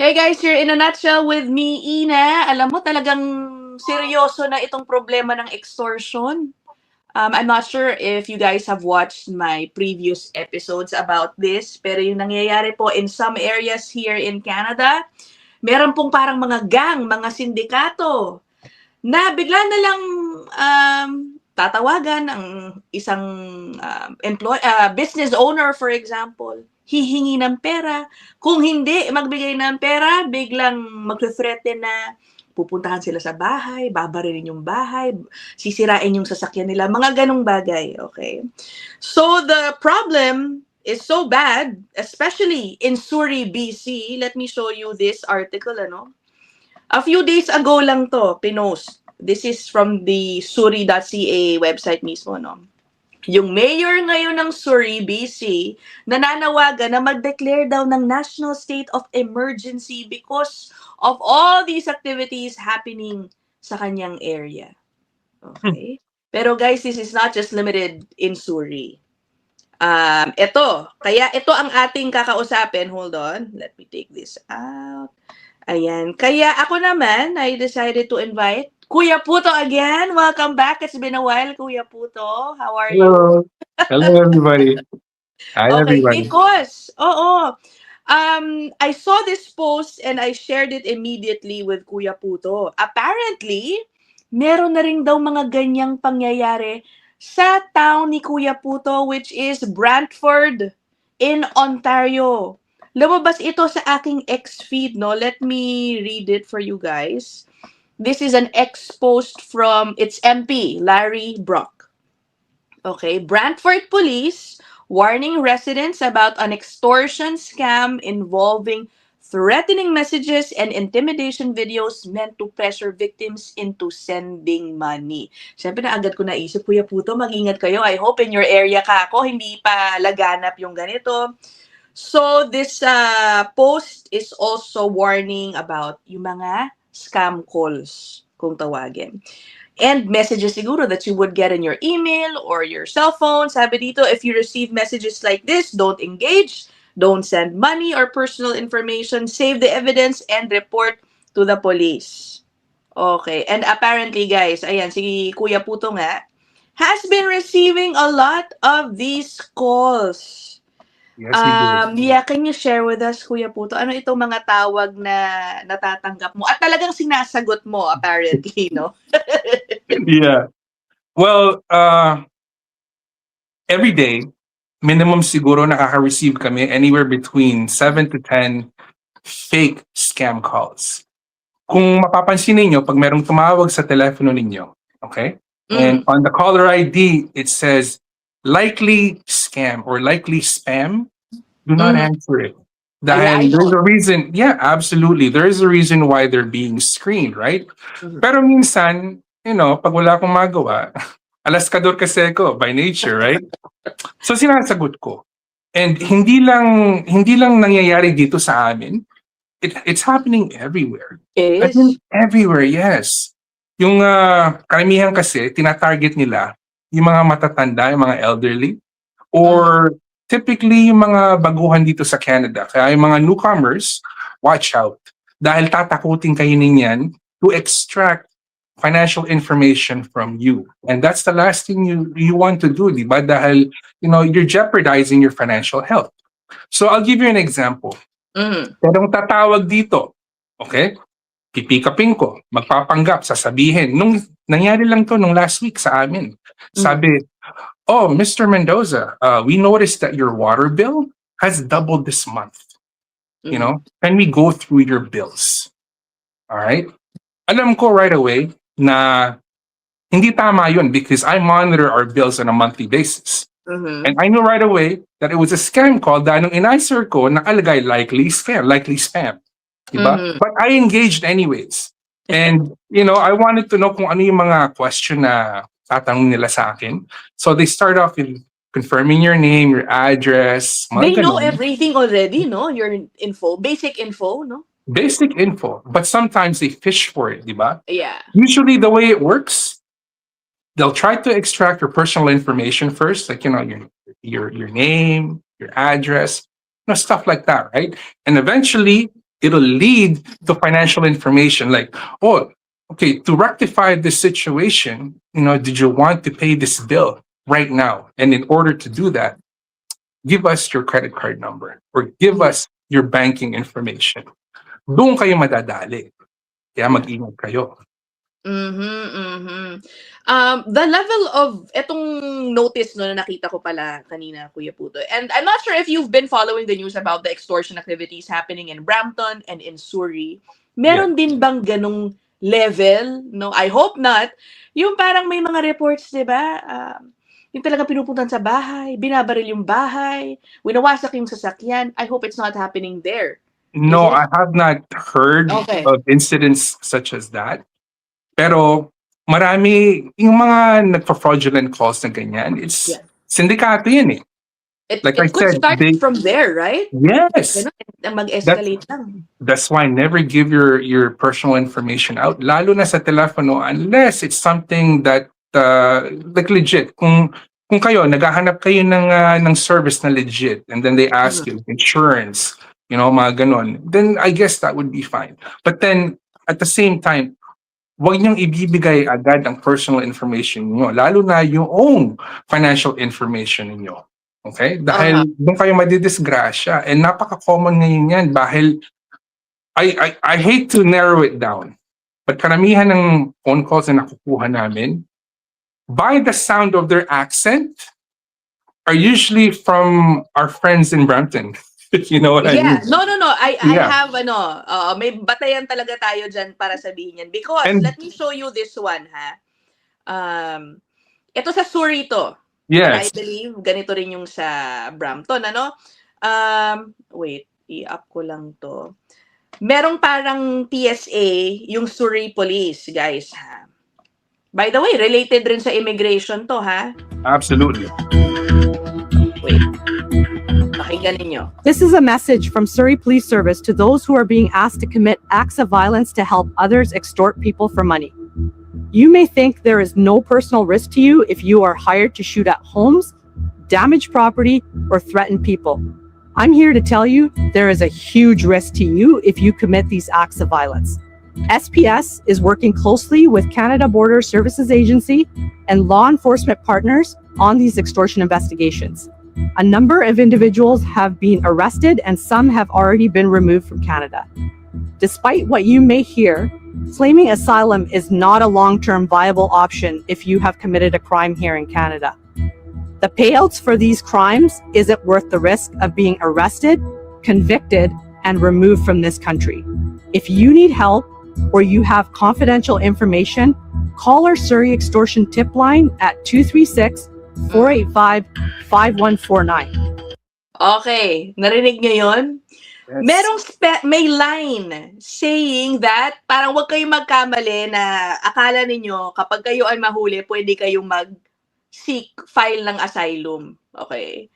Hey guys, you're in a nutshell with me, Ina. Alam mo talagang seryoso na itong problema ng extortion. I'm not sure if you guys have watched my previous episodes about this, pero yung nangyayari po in some areas here in Canada, meron pong parang mga gang, mga sindikato, na bigla na lang tatawagan ang isang business owner, for example, hihingi ng pera. Kung hindi magbigay ng pera, biglang magte-threaten na pupuntahan sila sa bahay, babarilin yung bahay, sisirain yung sasakyan nila, mga ganong bagay, okay? So the problem is so bad, especially in Surrey, BC. Let me show you this article, ano? A few days ago lang to, pinost. This is from the Surrey.ca website mismo, no? Yung mayor ngayon ng Surrey, BC, nananawagan na mag-declare daw ng national state of emergency because of all these activities happening sa kanyang area. Okay? Pero guys, this is not just limited in Surrey. Kaya ito ang ating kakausapin. Hold on, let me take this out. Ayan. Kaya ako naman, I decided to invite Kuya Puto again. Welcome back. It's been a while, Kuya Puto. How are you? Hello. Hello, everybody. Hi, Okay, everybody. because, I saw this post and I shared it immediately with Kuya Puto. Apparently, meron na rin daw mga ganyang pangyayari sa town ni Kuya Puto, which is Brantford in Ontario. Lumabas ito sa aking X-feed, no? Let me read it for you guys. This is an X-post from its MP, Larry Brock. Okay, Brantford Police warning residents about an extortion scam involving threatening messages and intimidation videos meant to pressure victims into sending money. Siyempre na agad ko naisip, Kuya Puto, mag-ingat kayo. I hope in your area ka ako, hindi pa laganap yung ganito. So this post is also warning about yung mga scam calls, kung tawagin. And messages siguro that you would get in your email or your cell phone. Sabi dito, if you receive messages like this, don't engage, don't send money or personal information, save the evidence, and report to the police. Okay. And apparently, guys, ayan, si Kuya Puto nga, has been receiving a lot of these calls. Yes, we do. Yeah, can you share with us, Kuya Puto, ano itong mga tawag na natatanggap mo at talagang sinasagot mo apparently, no? Yeah. Well, every day, minimum siguro nakaka-receive kami anywhere between 7 to 10 fake scam calls. Kung mapapansin ninyo, pag merong tumawag sa telepono ninyo, okay? And on the caller ID, it says, likely scam or likely spam, do not answer it. Dahil there's a reason, yeah, absolutely. There is a reason why they're being screened, right? Pero minsan, pag wala akong magawa, alaskador kasi ako by nature, right? So sinasagot ko. And hindi lang nangyayari dito sa amin. It's happening everywhere. I mean, everywhere, yes. Yung karamihan kasi, tinatarget nila yung mga matatanda, yung mga elderly, or typically yung mga baguhan dito sa Canada. Kaya yung mga newcomers, watch out. Dahil tatakutin kayo ninyan to extract financial information from you. And that's the last thing you want to do, di ba? Dahil, you're jeopardizing your financial health. So I'll give you an example. Merong tatawag dito, okay? Pipikapin ko, magpapanggap, sasabihin. Nangyari lang to nung last week sa amin. Sabi, oh, Mr. Mendoza, we noticed that your water bill has doubled this month. Can we go through your bills? All right? Alam ko right away na hindi tama yun because I monitor our bills on a monthly basis. And I know right away that it was a scam call dahil nung in-answer ko, nakalagay likely spam. Diba? But I engaged anyways. And, I wanted to know kung ano yung mga question na tatanong nila sa akin. So they start off with confirming your name, your address. They know everything already, no? Your info, basic info, no? Basic info. But sometimes they fish for it, diba? Yeah. Usually the way it works, they'll try to extract your personal information first, like, your name, your address, stuff like that, right? And eventually, it'll lead to financial information like, oh, okay, to rectify this situation, did you want to pay this bill right now? And in order to do that, give us your credit card number or give us your banking information. Doon kayo madadali. Kaya mag-ingat kayo. Mhm, mhm. The level of etong notice no na nakita ko pala kanina, Kuya Puto. And I'm not sure if you've been following the news about the extortion activities happening in Brampton and in Surrey. Meron din bang ganong level? No, I hope not. Yung parang may mga reports, 'di ba? Yung talaga pinupuntan sa bahay, binabaril yung bahay, winawasak yung sasakyan. I hope it's not happening there. No, Is it? I have not heard Okay. of incidents such as that. Pero marami, yung mga nagpa-fraudulent calls na ganyan, it's Yeah. sindikato yan eh. It, Like it I could said, start from there, right? yes, Ganun, mag-escalate lang. that's why never give your personal information out, lalo na sa telepono, unless it's something that like legit. Kung kayo naghahanap kayo ng service na legit, and then they ask you insurance, mga ganon, then I guess that would be fine. But then at the same time, huwag niyong ibibigay agad ang personal information niyo, lalo na yung financial information niyo. Okay? Dahil doon kayo madidisgrasya. And napaka-common ngayon yan dahil I hate to narrow it down. But karamihan ng phone calls na nakukuha namin, by the sound of their accent, are usually from our friends in Brampton. You know what I mean? No. I Yeah. have may batayan talaga tayo dyan para sabihin yan. Because, And- let me show you this one, ha? Ito sa Surrey to. I Yes. believe, ganito rin yung sa Brampton, ano? Wait, i-up ko lang to. Merong parang PSA, yung Surrey Police, guys, ha? By the way, related rin sa immigration to, ha? Absolutely. Wait. Pakinggan ninyo. This is a message from Surrey Police Service to those who are being asked to commit acts of violence to help others extort people for money. You may think there is no personal risk to you if you are hired to shoot at homes, damage property, or threaten people. I'm here to tell you there is a huge risk to you if you commit these acts of violence. SPS is working closely with Canada Border Services Agency and law enforcement partners on these extortion investigations. A number of individuals have been arrested and some have already been removed from Canada. Despite what you may hear, claiming asylum is not a long-term viable option if you have committed a crime here in Canada. The payouts for these crimes isn't worth the risk of being arrested, convicted, and removed from this country. If you need help or you have confidential information, call our Surrey Extortion Tip Line at 236-485-5149. Okay, narinig nyo yun? Yes. Merong may line saying that parang wag kayong magkamali na akala ninyo kapag kayo ay mahuli, pwede kayong mag-seek file ng asylum. Okay.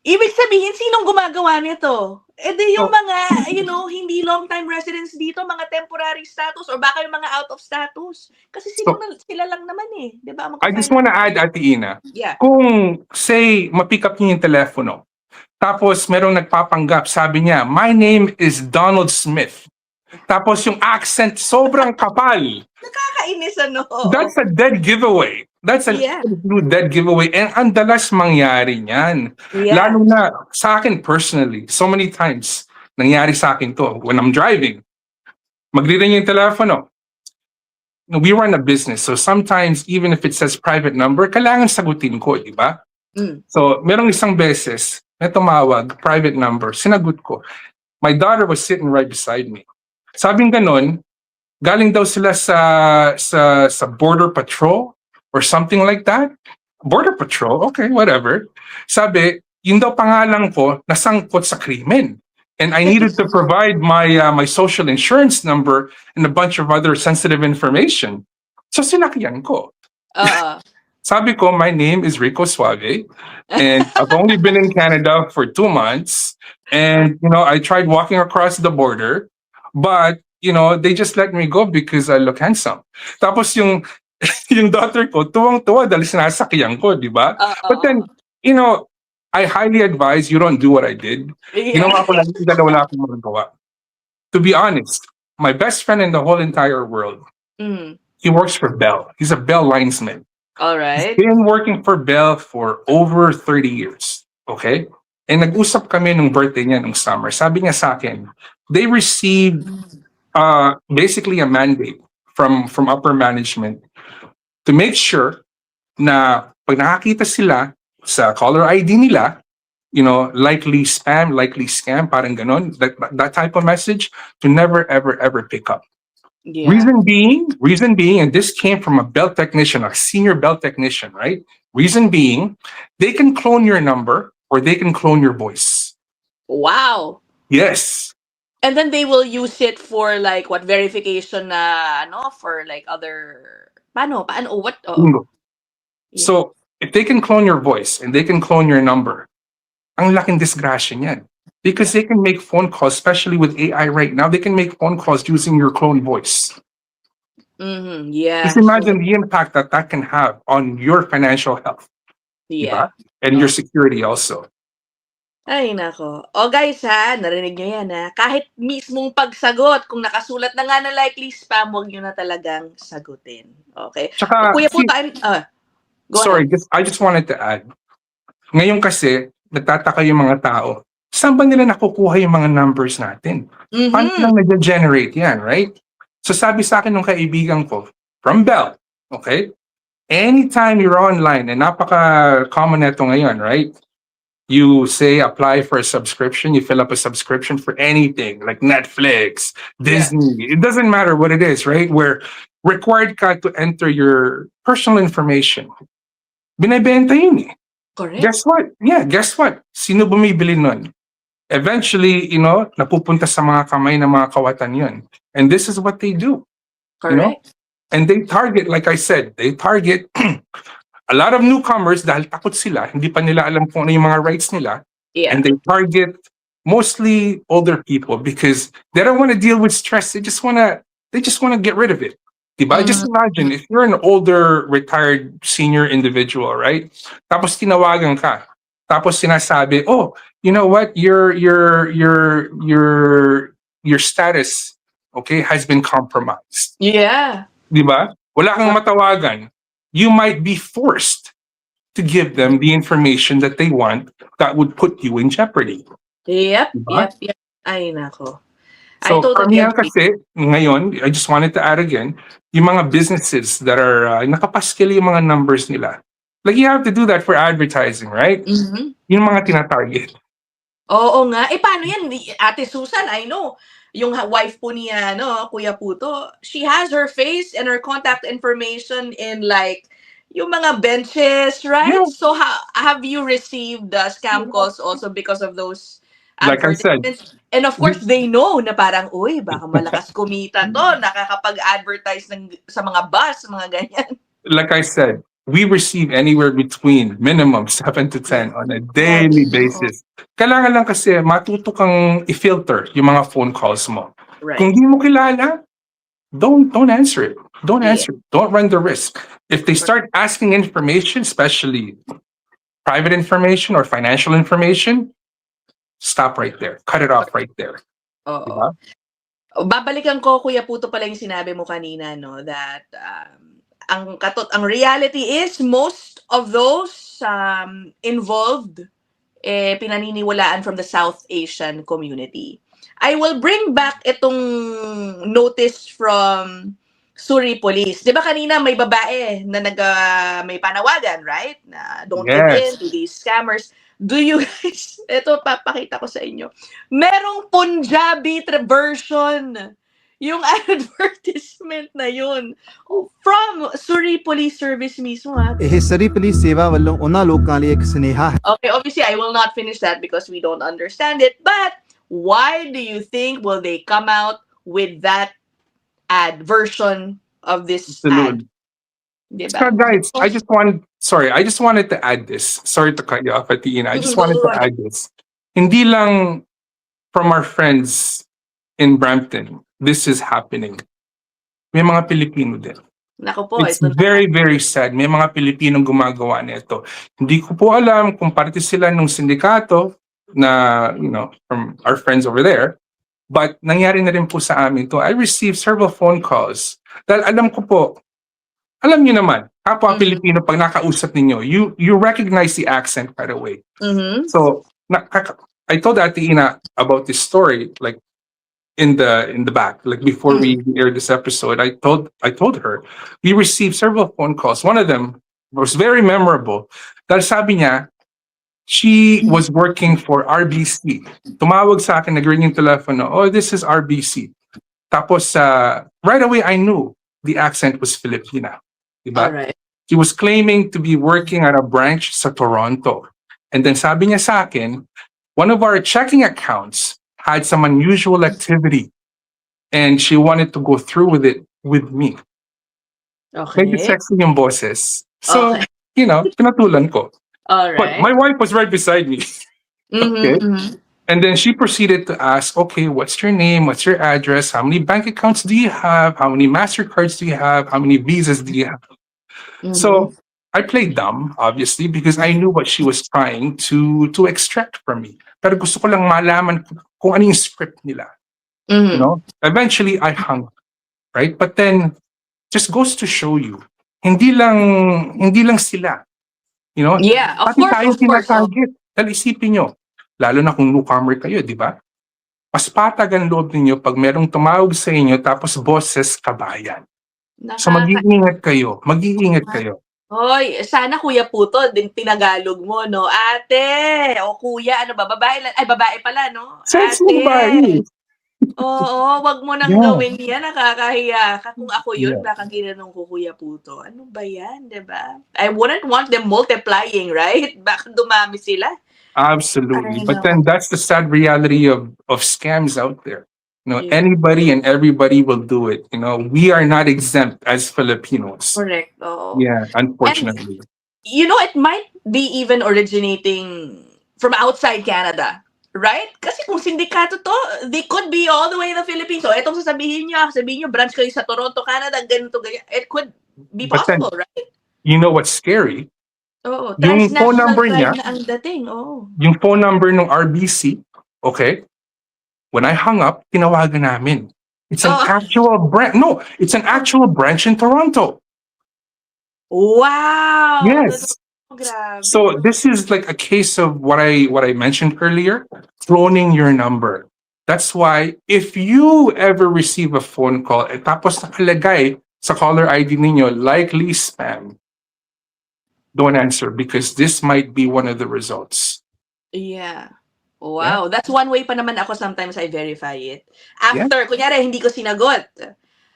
Ibig sabihin, sinong gumagawa nito? Eh di yung mga, hindi long-time residents dito, mga temporary status or baka yung mga out of status. Kasi sila lang naman eh. Di ba? I just want to add, Ate Ina, Yeah. kung say, mapick up niyo yung telepono, tapos merong nagpapanggap, sabi niya, my name is Donald Smith. Tapos yung accent sobrang kapal. Nakakainis ano. That's a dead giveaway. That's an Yeah. absolute dead giveaway. And ang dalas mangyari niyan. Yeah. Lalo na sa akin personally, so many times, nangyari sa akin to when I'm driving. Magre-ring yung telepono. We run a business, so sometimes even if it says private number, kailangan sagutin ko, di ba? So, merong isang beses, may tumawag, private number, sinagot ko. My daughter was sitting right beside me. Sabing ganon, galing daw sila sa border patrol or something like that. Border patrol, okay, whatever. Sabi, yun daw pangalan ko nasangkot sa krimen. And I needed to provide my social insurance number and a bunch of other sensitive information. So sinakyan ko. Sabi ko, my name is Rico Suave, and I've only been in Canada for 2 months. And, I tried walking across the border, but, they just let me go because I look handsome. Tapos yung daughter ko, tuwang-tuwa dahil sinasakyan ko, di ba? But then, I highly advise you don't do what I did. Ginawa ko lang, wala akong magagawa. To be honest, my best friend in the whole entire world, Mm. he works for Bell. He's a Bell linesman. All He's right. been working for Bell for over 30 years. Okay? And nag-usap kami nung birthday niya nung summer. Sabi niya sa akin, they received basically a mandate from upper management to make sure na pag nakakita sila sa caller ID nila, likely spam, likely scam, parang ganon, that type of message, to never, ever, ever pick up. Yeah. Reason being, and this came from a belt technician, a senior belt technician, right? Reason being, they can clone your number or they can clone your voice. Wow. Yes. And then they will use it for like what verification na for like other paano what Bingo. Yeah. So, if they can clone your voice and they can clone your number, ang laking disgrasya niyan. Because they can make phone calls, especially with AI right now, they can make phone calls using your clone voice. Yeah. Just imagine the impact that can have on your financial health, Yeah. diba? And your security also. Ay, nako. O guys ha, narinig nyo yan ha. Kahit mismong pagsagot, kung nakasulat na nga na likely spam, huwag nyo na talagang sagutin. Okay? Tsaka, Kuya po, go sorry, ahead. I just wanted to add. Ngayon kasi, nagtataka yung mga tao, saan ba nila nakukuha yung mga numbers natin? Paano lang nag-generate yan, right? So sabi sa akin ng kaibigan ko, from Bell, okay? Anytime you're online, and napaka-common neto ngayon, right? You say apply for a subscription, you fill up a subscription for anything, like Netflix, Disney, it doesn't matter what it is, right? Where required ka to enter your personal information. Binibenta yun eh. Correct. Guess what? Yeah, guess what? Sino bumibili nun? Eventually, napupunta sa mga kamay ng mga kawatan yun. And this is what they do. Correct. And they target, like I said, a lot of newcomers dahil takot sila, hindi pa nila alam kung ano yung mga rights nila. Yeah. And they target mostly older people because they don't want to deal with stress. They just want to get rid of it. Diba? Just imagine if you're an older, retired, senior individual, right? Tapos tinawagan ka. Tapos sinasabi, oh, you know what? Your status, okay, has been compromised. Yeah. Diba? Wala kang matawagan. You might be forced to give them the information that they want that would put you in jeopardy. Yep. Diba? Yep. Ay, nako. So, I totally karamihan agree. kasi, ngayon, I just wanted to add again, yung mga businesses that are nakapaskil yung mga numbers nila. Like, you have to do that for advertising, right? Yung mga tinatarget. Oo nga. Paano yan? Ate Susan, I know. Yung wife po niya, Kuya Puto, she has her face and her contact information in like, yung mga benches, right? Yeah. So, have you received the scam calls also because of those Like I said. advertisements? And of course, they know na parang, uy, baka malakas kumita to, nakakapag-advertise sa mga bus, mga ganyan. Like I said, we receive anywhere between minimum 7 to 10 on a daily basis. Kailangan lang kasi matuto kang i-filter yung mga phone calls mo. Right. Kung di mo kilala, don't answer it. Don't answer it. Don't run the risk. If they start asking information, especially private information or financial information, stop right there. Cut it off right there. Oo. Diba? Babalikan ko, Kuya Puto, pala yung sinabi mo kanina, that ang reality is most of those involved pinaniniwalaan from the South Asian community. I will bring back itong notice from Surrey Police. 'Di ba kanina may babae na may panawagan, right? Na don't give in to these scammers. Do you guys, ito papakita ko sa inyo. Merong Punjabi version yung advertisement na yun from Surrey Police Service mismo. ਇਹ ਸਰੀ ਪੁਲਿਸ ਸੇਵਾ ਵੱਲੋਂ ਉਹਨਾਂ ਲੋਕਾਂ ਲਈ ਇੱਕ ਸੁਨੇਹਾ ਹੈ Okay, obviously I will not finish that because we don't understand it, but why do you think will they come out with that ad version of this ad? Diba? So guys, I just wanted to add this. Sorry to cut you off, Atina. I just wanted to add this. Hindi lang from our friends in Brampton, this is happening. May mga Pilipino din. Naku po, It's ito very, very sad. May mga Pilipinong gumagawa nito. Hindi ko po alam kung parte sila nung sindikato na, from our friends over there. But nangyari na rin po sa amin to. I received several phone calls. Dahil alam ko po, alam niyo naman, kapwa Mhm. Pilipino, pag nakausap ninyo, you recognize the accent right away. Mhm. So, I told Ate Ina about this story, like in the back, like before we aired this episode. I told her we received several phone calls. One of them was very memorable. Dahil sabi niya, she was working for RBC. Tumawag sa akin, nag-ring yung telepono. Oh, this is RBC. Tapos, right away, I knew the accent was Filipina. Diba? Alright. She was claiming to be working at a branch sa Toronto. And then sabi niya sa akin, one of our checking accounts had some unusual activity. And she wanted to go through with it with me. Medyo Okay. sexy yung boses. So, Okay. pinatulan ko. But Alright. my wife was right beside me. Mhm, Okay. mhm. And then she proceeded to ask, okay, what's your name? What's your address? How many bank accounts do you have? How many MasterCards do you have? How many Visas do you have? So I played dumb, obviously, because I knew what she was trying to extract from me. Pero gusto ko lang malaman kung ano yung script nila. Mhm. Eventually, I hung up, right? But then, just goes to show you, hindi lang sila. Yeah, of Pati course, tayo of course. tinatarget. Dahil isipin nyo, lalo na kung newcomer kayo, di ba? Mas patag ang loob ninyo pag merong tumawag sa inyo tapos boses kabayan. So mag-iingat kayo. Hoy, sana Kuya Puto din tinagalog mo, no? Ate, o kuya, ano ba? Babae lang, ay babae pala, no? Sex Ate. mo ba eh? Oo, wag mo nang Yeah. gawin yan, nakakahiya ka. Kung ako yun, Yeah. baka ginanong ko Kuya Puto. Ano ba yan, diba? I wouldn't want them multiplying, right? Baka dumami sila. Absolutely. Ay, But nako. then that's the sad reality of scams out there. Yeah. Anybody and everybody will do it. We are not exempt as Filipinos. Correct, oo. Yeah, unfortunately. It might be even originating from outside Canada. Right? Kasi kung sindikato to, they could be all the way in the Philippines. So, etong sabihin nyo, branch kayo sa Toronto, Canada, ganito, ganyan. It could be But then- possible, right? You know what's scary? Oo, Yung phone transnational number crime niya, na ang dating, oo. yung phone number ng RBC, okay? When I hung up, tinawagan namin. It's an Oh. actual branch. No, it's an actual branch in Toronto. Wow! Yes. Grabe. So this is like a case of what I mentioned earlier, cloning your number. That's why if you ever receive a phone call tapos nakalagay sa caller ID ninyo likely spam, don't answer because this might be one of the results. Yeah. Wow. That's one way pa naman ako sometimes I verify it. Yeah. After, kunyari, hindi ko sinagot.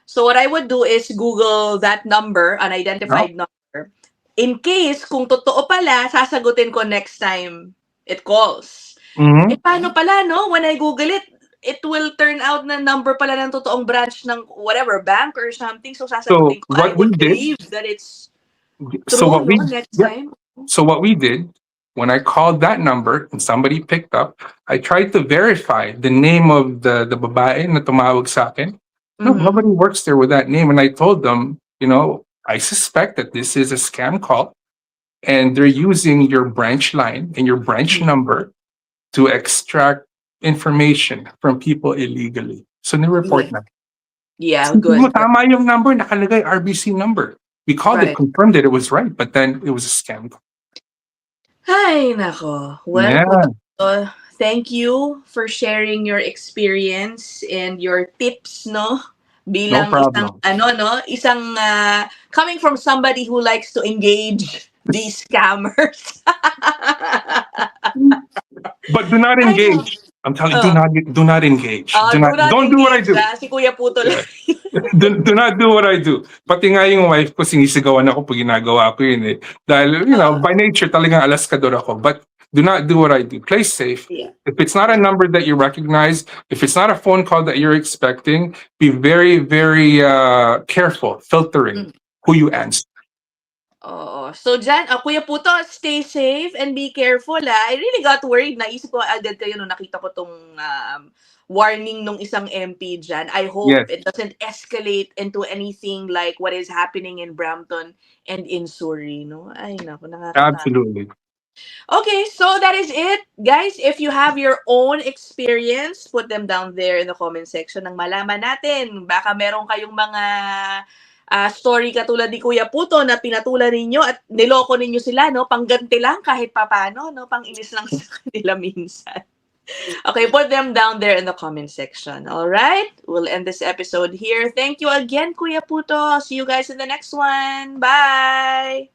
So what I would do is Google that number, unidentified number. In case, kung totoo pala, sasagutin ko next time it calls. Mhm. Eh, paano pala, no? When I Google it, it will turn out na number pala ng totoong branch ng whatever, bank or something. So sasagutin ko, I what we would did- believe that it's So true, what we no? Next yeah. time. So what we did, when I called that number and somebody picked up, I tried to verify the name of the babae na tumawag sa akin. No, Mhm. nobody works there with that name. And I told them, I suspect that this is a scam call and they're using your branch line and your branch number to extract information from people illegally. So ni-report na. Yeah, Sabi good. mo, tama yung number, nakalagay RBC number. We called Right. it, confirmed that it was right, but then it was a scam. Ay, nako. Well, Yeah. Puto, thank you for sharing your experience and your tips, no? Bilang problem. isang coming from somebody who likes to engage these scammers. But do not I know. engage. I'm telling you, do not engage. Don't do what I do. Si Kuya Puto lang. do not do what I do. Pati nga yung wife ko, sinisigawan ako pag ginagawa ko yun eh. Dahil, by nature, talagang alaskador ako. But do not do what I do. Play safe. Yeah. If it's not a number that you recognize, if it's not a phone call that you're expecting, be very, very careful filtering who you answer. Oo. So dyan, Kuya Puto, stay safe and be careful, I really got worried. Naisip ko agad kayo nung nakita ko tong warning nung isang MP dyan. I hope Yes. it doesn't escalate into anything like what is happening in Brampton and in Surrey, no? Ay, naku, Absolutely. Okay, so that is it. Guys, if you have your own experience, put them down there in the comment section nang malaman natin. Baka meron kayong mga story katulad ni Kuya Puto na pinatulan ninyo at niloko ninyo sila, no? Pangganti lang kahit papano, no? Pang-inis lang sa kanila minsan. Okay, put them down there in the comment section. All right? We'll end this episode here. Thank you again, Kuya Puto. I'll see you guys in the next one. Bye!